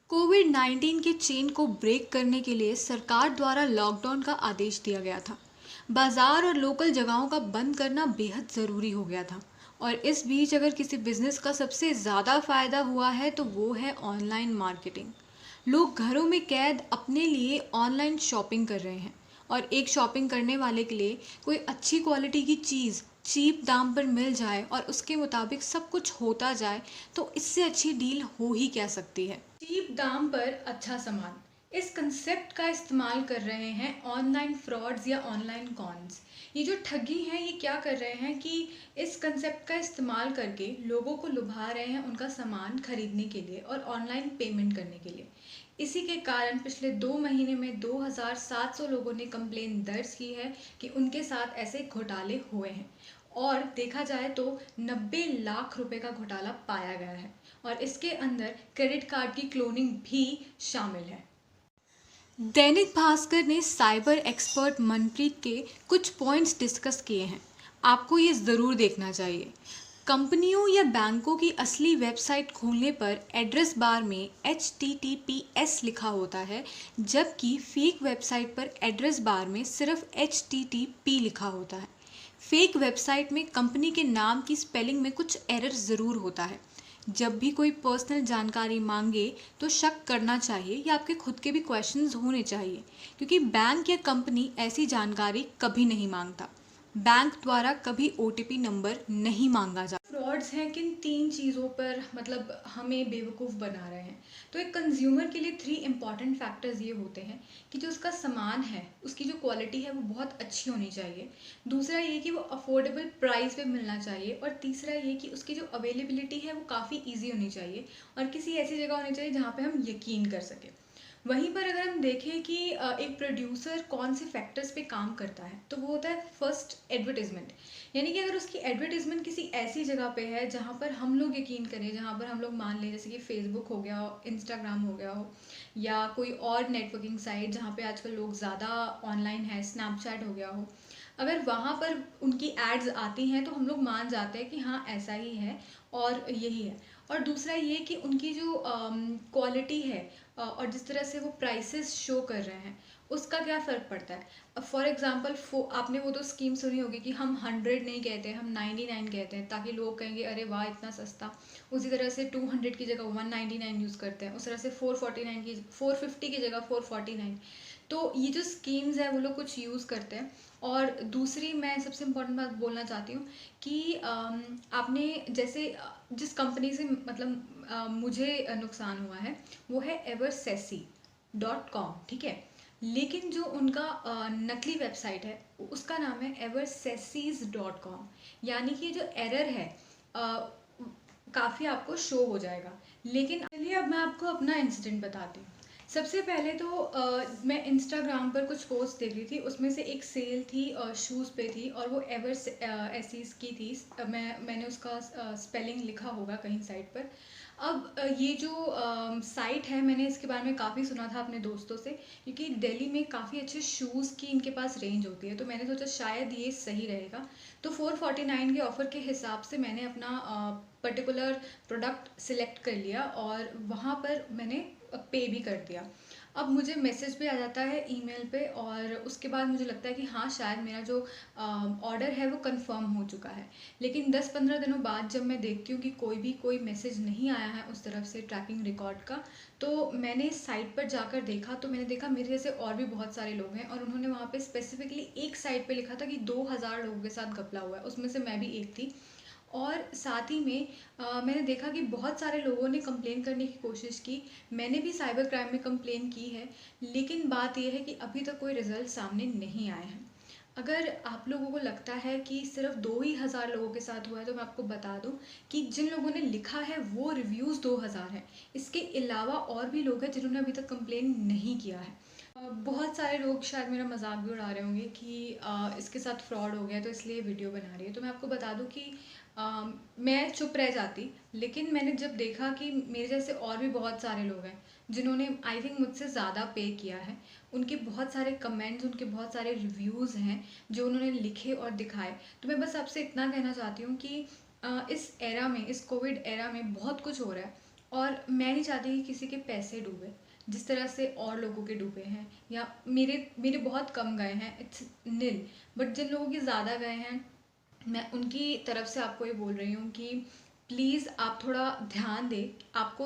कोविड-19 के चेन को ब्रेक करने के लिए सरकार द्वारा लॉकडाउन का आदेश दिया गया था। बाजार और लोकल जगहों का बंद करना बेहद ज़रूरी हो गया था। और इस बीच अगर किसी बिजनेस का सबसे ज़्यादा फायदा हुआ है तो वो है ऑनलाइन मार्केटिंग। लोग घरों में कैद अपने लिए ऑनलाइन शॉपिंग कर रहे हैं। और एक शॉपिंग करने वाले के लिए कोई अच्छी क्वालिटी की चीज़ चीप दाम पर मिल जाए और उसके मुताबिक सब कुछ होता जाए, तो इससे अच्छी डील हो ही क्या सकती है। चीप दाम पर अच्छा सामान, इस कंसेप्ट का इस्तेमाल कर रहे हैं ऑनलाइन फ्रॉड्स या ऑनलाइन कॉन्स। ये जो ठगी हैं ये क्या कर रहे हैं कि इस कंसेप्ट का इस्तेमाल करके लोगों को लुभा रहे हैं उनका सामान खरीदने के लिए और ऑनलाइन पेमेंट करने के लिए। इसी के कारण पिछले 2 महीने में 2700 लोगों ने कंप्लेन दर्ज की है कि उनके साथ ऐसे घोटाले हुए हैं। और देखा जाए तो 90 लाख रुपए का घोटाला पाया गया है। और इसके अंदर क्रेडिट कार्ड की क्लोनिंग भी शामिल है। दैनिक भास्कर ने साइबर एक्सपर्ट मनप्रीत के कुछ पॉइंट्स डिस्कस किए हैं। आपको ये ज़रूर देखना चाहिए। कंपनियों या बैंकों की असली वेबसाइट खोलने पर एड्रेस बार में HTTPS लिखा होता है, जबकि फेक वेबसाइट पर एड्रेस बार में सिर्फ HTTP लिखा होता है। फेक वेबसाइट में कंपनी के नाम की स्पेलिंग में कुछ एरर ज़रूर होता है। जब भी कोई पर्सनल जानकारी मांगे तो शक करना चाहिए या आपके खुद के भी क्वेश्चंस होने चाहिए, क्योंकि बैंक या कंपनी ऐसी जानकारी कभी नहीं मांगता। बैंक द्वारा कभी OTP नंबर नहीं मांगा जाता। फ्रॉड्स हैं किन 3 चीज़ों पर मतलब हमें बेवकूफ़ बना रहे हैं। तो एक कंज्यूमर के लिए 3 इम्पॉर्टेंट फैक्टर्स ये होते हैं कि जो उसका सामान है उसकी जो क्वालिटी है वो बहुत अच्छी होनी चाहिए। दूसरा ये कि वो अफोर्डेबल प्राइस पे मिलना चाहिए। और तीसरा ये कि उसकी जो अवेलेबिलिटी है वो काफ़ी ईजी होनी चाहिए और किसी ऐसी जगह होनी चाहिए जहाँ पे हम यकीन कर सकें। वहीं पर अगर हम देखें कि एक प्रोड्यूसर कौन से फैक्टर्स पे काम करता है तो वो होता है फर्स्ट एडवर्टीजमेंट। यानी कि अगर उसकी एडवर्टीजमेंट किसी ऐसी जगह पे है जहाँ पर हम लोग यकीन करें, जहाँ पर हम लोग मान लें जैसे कि फेसबुक हो गया हो, इंस्टाग्राम हो गया हो, या कोई और नेटवर्किंग साइट जहाँ पे आजकल लोग ज़्यादा ऑनलाइन है, स्नैपचैट हो गया हो, अगर वहाँ पर उनकी एड्स आती हैं तो हम लोग मान जाते हैं कि हाँ ऐसा ही है और यही है। और दूसरा ये कि उनकी जो क्वालिटी है और जिस तरह से वो प्राइसेस शो कर रहे हैं उसका क्या फ़र्क पड़ता है। फॉर एग्जांपल आपने वो तो स्कीम सुनी होगी कि हम 100 नहीं कहते, हम 99 कहते हैं ताकि लोग कहेंगे अरे वाह इतना सस्ता। उसी तरह से 200 की जगह 199 यूज़ करते हैं, उस तरह से 450 की जगह 449। तो ये जो स्कीम्स है वो लोग कुछ यूज़ करते हैं। और दूसरी मैं सबसे इम्पोर्टेंट बात बोलना चाहती हूँ कि आपने जैसे जिस कंपनी से मतलब मुझे नुकसान हुआ है वो है eversesi.com, ठीक है। लेकिन जो उनका नकली वेबसाइट है उसका नाम है eversessis.com। यानी कि जो एरर है काफ़ी आपको शो हो जाएगा। लेकिन चलिए अब मैं आपको अपना इंसिडेंट बताती हूँ। सबसे पहले तो मैं इंस्टाग्राम पर कुछ पोस्ट देख रही थी, उसमें से एक सेल थी शूज़ पे थी और वो एसीज की थी। मैंने उसका स्पेलिंग लिखा होगा कहीं साइट पर। अब ये जो साइट है मैंने इसके बारे में काफ़ी सुना था अपने दोस्तों से, क्योंकि दिल्ली में काफ़ी अच्छे शूज़ की इनके पास रेंज होती है, तो मैंने सोचा शायद ये सही रहेगा। तो 449 के ऑफ़र के हिसाब से मैंने अपना पर्टिकुलर प्रोडक्ट सिलेक्ट कर लिया और वहाँ पर मैंने पे भी कर दिया। अब मुझे मैसेज भी आ जाता है ईमेल पे और उसके बाद मुझे लगता है कि हाँ शायद मेरा जो ऑर्डर है वो कंफर्म हो चुका है। लेकिन 10-15 दिनों बाद जब मैं देखती हूँ कि कोई मैसेज नहीं आया है उस तरफ से ट्रैकिंग रिकॉर्ड का, तो मैंने साइट पर जाकर देखा तो मैंने देखा मेरे जैसे और भी बहुत सारे लोग हैं और उन्होंने वहाँ पे स्पेसिफिकली एक साइट पे लिखा था कि 2000 लोगों के साथ घपला हुआ है, उसमें से मैं भी एक थी। और साथ ही में मैंने देखा कि बहुत सारे लोगों ने कंप्लेन करने की कोशिश की। मैंने भी साइबर क्राइम में कंप्लेन की है, लेकिन बात यह है कि अभी तक कोई रिज़ल्ट सामने नहीं आए हैं। अगर आप लोगों को लगता है कि सिर्फ 2 ही हज़ार लोगों के साथ हुआ है तो मैं आपको बता दूं कि जिन लोगों ने लिखा है वो रिव्यूज़ 2000 हैं। इसके अलावा और भी लोग हैं जिन्होंने अभी तक कंप्लेन नहीं किया है। बहुत सारे लोग शायद मेरा मजाक भी उड़ा रहे होंगे कि इसके साथ फ्रॉड हो गया तो इसलिए वीडियो बना रही है। तो मैं आपको बता दूं कि मैं चुप रह जाती, लेकिन मैंने जब देखा कि मेरे जैसे और भी बहुत सारे लोग हैं जिन्होंने आई थिंक मुझसे ज़्यादा पे किया है, उनके बहुत सारे कमेंट्स, उनके बहुत सारे रिव्यूज़ हैं जो उन्होंने लिखे और दिखाए। तो मैं बस आपसे इतना कहना चाहती हूँ कि इस एरा में, इस कोविड एरा में बहुत कुछ हो रहा है और मैं नहीं चाहती कि किसी के पैसे डूबे जिस तरह से और लोगों के डूबे हैं, या मेरे मेरे बहुत कम गए हैं, इट्स नील। बट जिन लोगों के ज़्यादा गए हैं, मैं उनकी तरफ से आपको ये बोल रही हूँ कि प्लीज़ आप थोड़ा ध्यान दें। आपको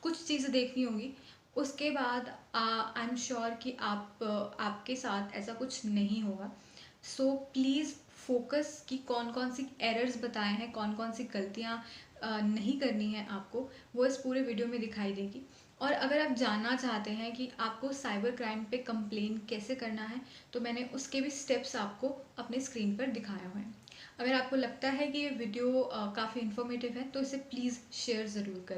कुछ चीज़ें देखनी होंगी, उसके बाद आई एम श्योर कि आपके साथ ऐसा कुछ नहीं होगा। सो प्लीज़ फोकस कि कौन कौन सी एरर्स बताए हैं, कौन कौन सी गलतियाँ नहीं करनी है आपको, वो इस पूरे वीडियो में दिखाई देगी। और अगर आप जानना चाहते हैं कि आपको साइबर क्राइम पे कंप्लेन कैसे करना है, तो मैंने उसके भी स्टेप्स आपको अपने स्क्रीन पर दिखाए हुए हैं। अगर आपको लगता है कि ये वीडियो काफ़ी इन्फॉर्मेटिव है, तो इसे प्लीज़ शेयर ज़रूर करें।